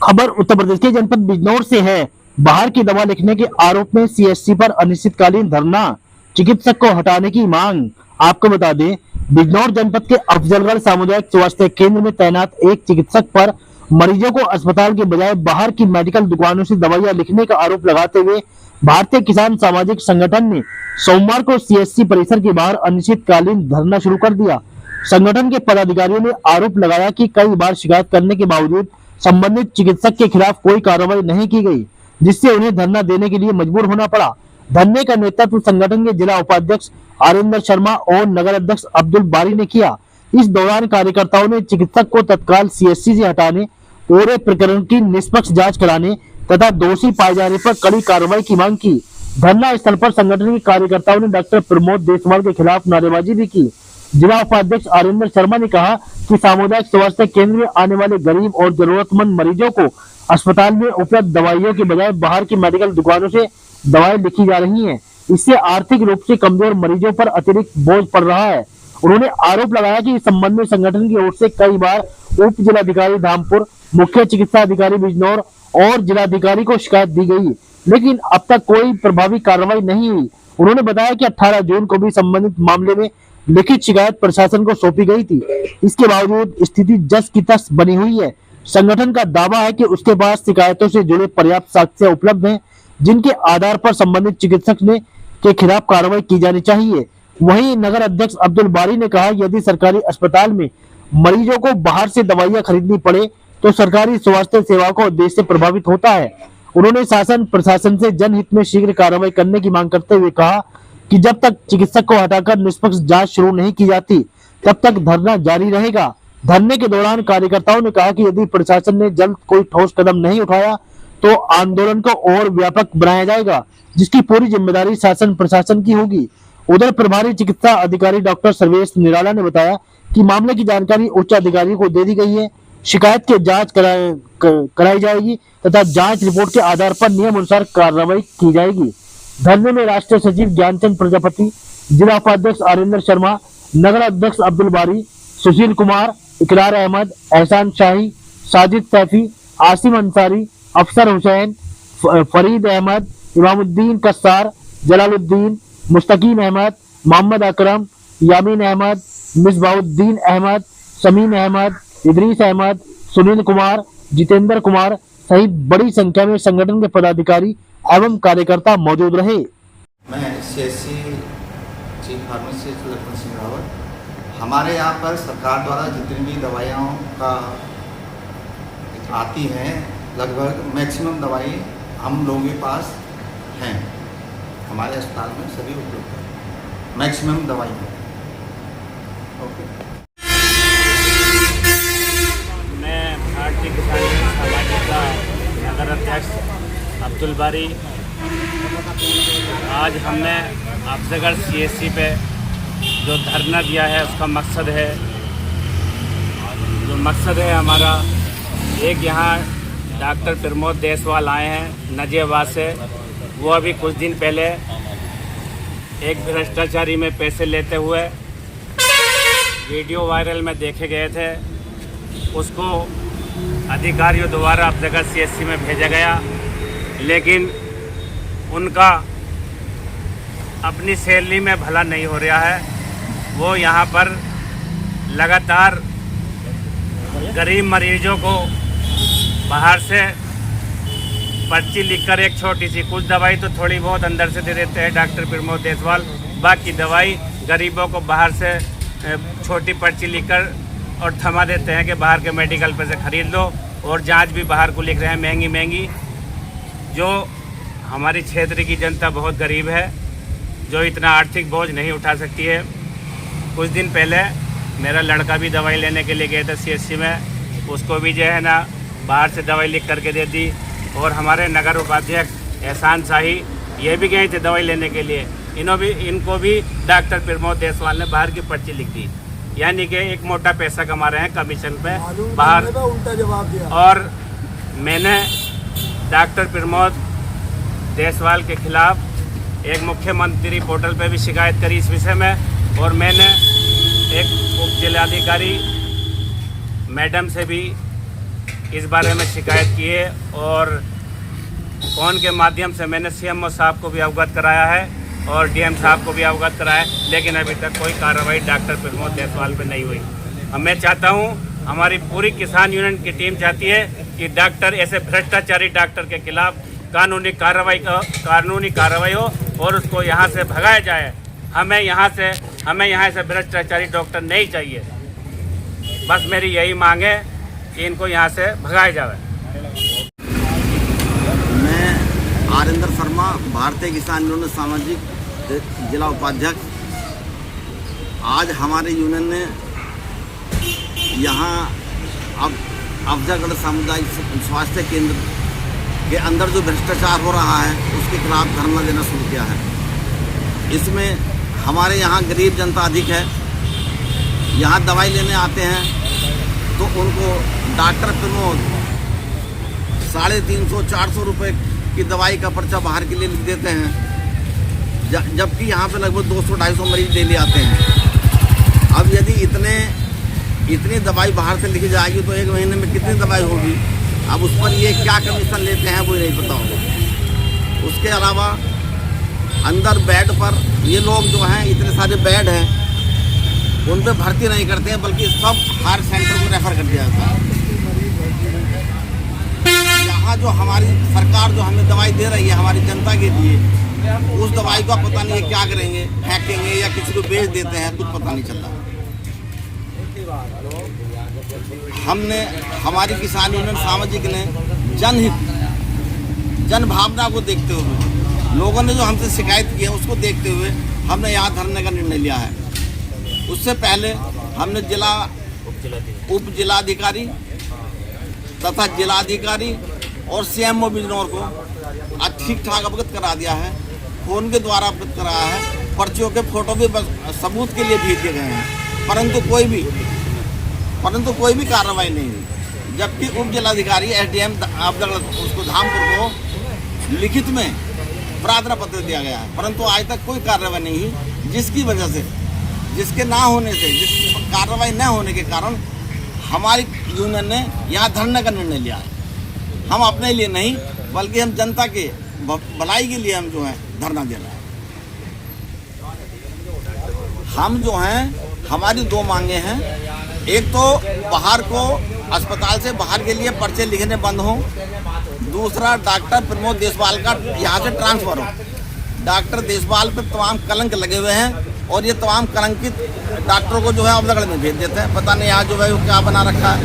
खबर उत्तर प्रदेश के जनपद बिजनौर से है। बाहर की दवा लिखने के आरोप में सीएससी पर अनिश्चितकालीन धरना, चिकित्सक को हटाने की मांग। आपको बता दें, बिजनौर जनपद के अफजलगढ़ सामुदायिक स्वास्थ्य केंद्र में तैनात एक चिकित्सक पर मरीजों को अस्पताल के बजाय बाहर की मेडिकल दुकानों से दवाइयां लिखने का आरोप लगाते हुए भारतीय किसान सामाजिक संगठन ने सोमवार को सीएससी परिसर के बाहर अनिश्चितकालीन धरना शुरू कर दिया। संगठन के पदाधिकारियों ने आरोप लगाया कि कई बार शिकायत करने के बावजूद संबंधित चिकित्सक के खिलाफ कोई कार्रवाई नहीं की गई, जिससे उन्हें धरना देने के लिए मजबूर होना पड़ा। धरने का नेतृत्व संगठन के जिला उपाध्यक्ष आरिंदर शर्मा और नगर अध्यक्ष अब्दुल बारी ने किया। इस दौरान कार्यकर्ताओं ने चिकित्सक को तत्काल सीएससी से हटाने, पूरे प्रकरण की निष्पक्ष जांच कराने तथा दोषी पाए जाने पर कड़ी कार्रवाई की मांग की। धरना स्थल पर संगठन के कार्यकर्ताओं ने डॉक्टर प्रमोद देसवाल के खिलाफ नारेबाजी भी की। जिला उपाध्यक्ष आरिंदर शर्मा ने कहा कि सामुदायिक स्वास्थ्य केंद्र में आने वाले गरीब और जरूरतमंद मरीजों को अस्पताल में उपलब्ध दवाइयों के बजाय बाहर की मेडिकल दुकानों से दवाएं लिखी जा रही हैं। इससे आर्थिक रूप से कमजोर मरीजों पर अतिरिक्त बोझ पड़ रहा है। उन्होंने आरोप लगाया कि इस संबंध में संगठन की ओर से कई बार उप जिलाधिकारी धामपुर, मुख्य चिकित्सा अधिकारी बिजनौर और जिलाधिकारी को शिकायत दी गई, लेकिन अब तक कोई प्रभावी कार्रवाई नहीं हुई। उन्होंने बताया कि 18 जून को भी संबंधित मामले में लिखित शिकायत प्रशासन को सौंपी गई थी। इसके बावजूद स्थिति जस की तस बनी हुई है। संगठन का दावा है कि उसके पास शिकायतों से जुड़े पर्याप्त साक्ष्य उपलब्ध हैं, जिनके आधार पर संबंधित चिकित्सक ने के खिलाफ कार्रवाई की जानी चाहिए। वहीं नगर अध्यक्ष अब्दुल बारी ने कहा, यदि सरकारी अस्पताल में मरीजों को बाहर से दवाइयां खरीदनी पड़े तो सरकारी स्वास्थ्य सेवा का उद्देश्य प्रभावित होता है। उन्होंने शासन प्रशासन से जनहित में शीघ्र कार्रवाई करने की मांग करते हुए कहा कि जब तक चिकित्सक को हटाकर निष्पक्ष जांच शुरू नहीं की जाती, तब तक धरना जारी रहेगा। धरने के दौरान कार्यकर्ताओं ने कहा कि यदि प्रशासन ने जल्द कोई ठोस कदम नहीं उठाया तो आंदोलन को और व्यापक बनाया जाएगा, जिसकी पूरी जिम्मेदारी शासन प्रशासन की होगी। उधर प्रभारी चिकित्सा अधिकारी डॉक्टर सर्वेश निराला ने बताया कि मामले की जानकारी उच्च अधिकारियों को दे दी गई है। शिकायत की जांच कराई जाएगी तथा जांच रिपोर्ट के आधार पर नियम अनुसार कार्रवाई की जाएगी। धरने में राष्ट्रीय सचिव ज्ञानचंद प्रजापति, जिला उपाध्यक्ष आरिंदर शर्मा, नगर अध्यक्ष अब्दुल बारी, सुशील कुमार, इकरार अहमद, एहसान शाही, साजिद सैफी, आसिम अंसारी, अफसर हुसैन, फरीद अहमद, इमामुद्दीन कस्सार, जलालुद्दीन, मुस्तकीम अहमद, मोहम्मद अकरम, यामीन अहमद, मिसबाउद्दीन अहमद, समीन अहमद, इदरीस अहमद, सुनील कुमार, जितेंद्र कुमार सहित बड़ी संख्या में संगठन के पदाधिकारी एवं कार्यकर्ता मौजूद रहे। मैं CSC chief pharmacist Lakhan Singh Rawat. हमारे यहाँ पर सरकार द्वारा जितनी भी दवाइयों का आती हैं, लगभग मैक्सिमम दवाई हम लोगों के पास हैं। हमारे अस्पताल में सभी उपलब्ध है, मैक्सिमम दवाई है। ओके। मैं भारतीय किसान सामाजिक का नगर अध्यक्ष अब्दुल बारी। आज हमने अफजलगढ़ सीएससी पे जो धरना दिया है, उसका मकसद है हमारा, एक यहाँ डॉक्टर प्रमोद देसवाल आए हैं नजियाबाद से। वो अभी कुछ दिन पहले एक भ्रष्टाचारी में पैसे लेते हुए वीडियो वायरल में देखे गए थे। उसको अधिकारियों द्वारा अफजलगढ़ सीएससी में भेजा गया, लेकिन उनका अपनी सैलरी में भला नहीं हो रहा है। वो यहाँ पर लगातार गरीब मरीजों को बाहर से पर्ची लिखकर एक छोटी सी, कुछ दवाई तो थोड़ी बहुत अंदर से दे देते हैं डॉक्टर प्रमोद देसवाल, बाकी दवाई गरीबों को बाहर से छोटी पर्ची लिखकर और थमा देते हैं कि बाहर के मेडिकल पे से ख़रीद लो, और जांच भी बाहर को लिख रहे हैं महंगी महंगी। जो हमारी क्षेत्र की जनता बहुत गरीब है, जो इतना आर्थिक बोझ नहीं उठा सकती है। कुछ दिन पहले मेरा लड़का भी दवाई लेने के लिए गया था सीएससी में, उसको भी जो है ना बाहर से दवाई लिख करके दे दी। और हमारे नगर उपाध्यक्ष एहसान शाही ये भी गए थे दवाई लेने के लिए, इनको भी डॉक्टर प्रमोद देसवाल ने बाहर की पर्ची लिख दी, यानी कि एक मोटा पैसा कमा रहे हैं कमीशन पे बाहर। उल्टा जवाब दिया। और मैंने डॉक्टर प्रमोद देसवाल के खिलाफ एक मुख्यमंत्री पोर्टल पे भी शिकायत करी इस विषय में, और मैंने एक उप जिलाधिकारी मैडम से भी इस बारे में शिकायत की है और फ़ोन के माध्यम से मैंने सीएमओ साहब को भी अवगत कराया है और डीएम साहब को भी अवगत कराया है, लेकिन अभी तक कोई कार्रवाई डॉक्टर प्रमोद देसवाल पे नहीं हुई। अब मैं चाहता हूँ, हमारी पूरी किसान यूनियन की टीम चाहती है कि डॉक्टर, ऐसे भ्रष्टाचारी डॉक्टर के खिलाफ कानूनी कार्रवाई हो और उसको यहाँ से भगाया जाए। हमें यहाँ से भ्रष्टाचारी डॉक्टर नहीं चाहिए। बस मेरी यही मांग है कि इनको यहाँ से भगाया जाए। मैं आरिंदर शर्मा, भारतीय किसान यूनियन सामाजिक जिला उपाध्यक्ष। आज हमारे यूनियन ने यहाँ अब अफजलगढ़ सामुदायिक स्वास्थ्य केंद्र के अंदर जो भ्रष्टाचार हो रहा है उसके खिलाफ धरना देना शुरू किया है। इसमें हमारे यहाँ गरीब जनता अधिक है। यहाँ दवाई लेने आते हैं तो उनको डॉक्टर प्रमोद 350-400 रुपये की दवाई का पर्चा बाहर के लिए लिख देते हैं, जबकि यहाँ पे लगभग 200-250 मरीज डेली आते हैं। अब यदि इतनी दवाई बाहर से लिखी जाएगी तो एक महीने में कितनी दवाई होगी? अब उस पर ये क्या कमीशन लेते हैं वो नहीं पता होगा। उसके अलावा अंदर बेड पर ये लोग जो हैं, इतने सारे बेड हैं, उन पर भर्ती नहीं करते हैं, बल्कि सब हायर सेंटर को रेफर कर दिया जाता है। यहाँ जो हमारी सरकार जो हमें दवाई दे रही है हमारी जनता के लिए, उस दवाई को पता नहीं है क्या करेंगे, फेंकेंगे या किसी को बेच देते हैं, कुछ पता नहीं चलता। हमारी किसान यूनियन सामाजिक ने जन भावना को देखते हुए, लोगों ने जो हमसे शिकायत की है उसको देखते हुए हमने यहाँ धरने का निर्णय लिया है। उससे पहले हमने उप जिलाधिकारी तथा जिलाधिकारी और सीएमओ बिजनौर को ठीक ठाक अवगत करा दिया है, फ़ोन के द्वारा अवगत कराया है, पर्चियों के फोटो भी सबूत के लिए भेज दिए गए हैं, परंतु कोई भी कार्रवाई नहीं हुई। जबकि उप जिलाधिकारी एसडीएम उसको धामपुर को लिखित में प्रार्थना पत्र दिया गया है, परंतु आज तक कोई कार्रवाई नहीं हुई, जिसकी वजह से कार्रवाई न होने के कारण हमारी यूनियन ने यहाँ धरने का निर्णय लिया है। हम अपने लिए नहीं बल्कि हम जनता के भलाई के लिए हम जो है धरना दे रहे हैं। हम जो हैं, हमारी दो मांगे हैं। एक तो बाहर को अस्पताल से बाहर के लिए पर्चे लिखने बंद हों, दूसरा डॉक्टर प्रमोद देसवाल का यहाँ से ट्रांसफ़र हो। डॉक्टर देसवाल पर तमाम कलंक लगे हुए हैं और ये तमाम कलंकित डॉक्टरों को जो है अफजलगढ़ में भेज देते हैं। पता नहीं यहाँ जो है वो क्या बना रखा है।